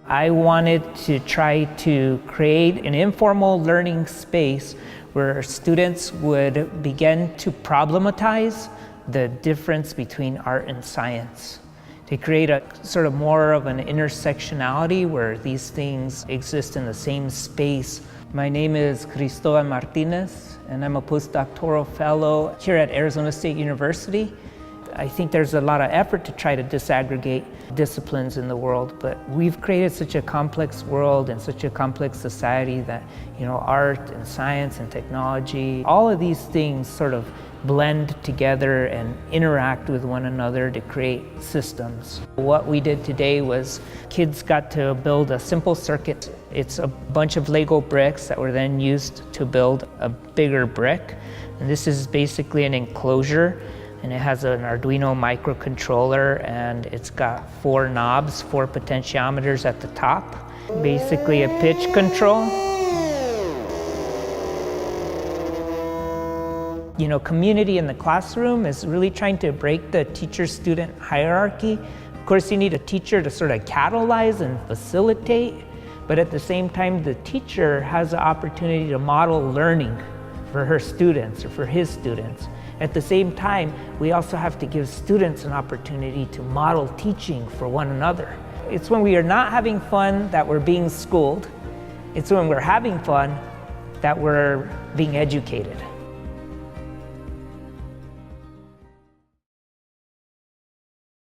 I wanted to try to create an informal learning space where students would begin to problematize the difference between art and science, to create a sort of more of an intersectionality where these things exist in the same space. My name is Cristobal Martinez, and I'm a postdoctoral fellow here at Arizona State University. I think there's a lot of effort to try to disaggregate disciplines in the world, but we've created such a complex world and such a complex society that, art and science and technology, all of these things sort of blend together and interact with one another to create systems. What we did today was kids got to build a simple circuit. It's a bunch of Lego bricks that were then used to build a bigger brick. And this is basically an enclosure, and it has an Arduino microcontroller, and it's got 4 knobs, 4 potentiometers at the top. Basically a pitch control. Community in the classroom is really trying to break the teacher-student hierarchy. Of course, you need a teacher to sort of catalyze and facilitate, but at the same time, the teacher has the opportunity to model learning for her students or for his students. At the same time, we also have to give students an opportunity to model teaching for one another. It's when we are not having fun that we're being schooled. It's when we're having fun that we're being educated.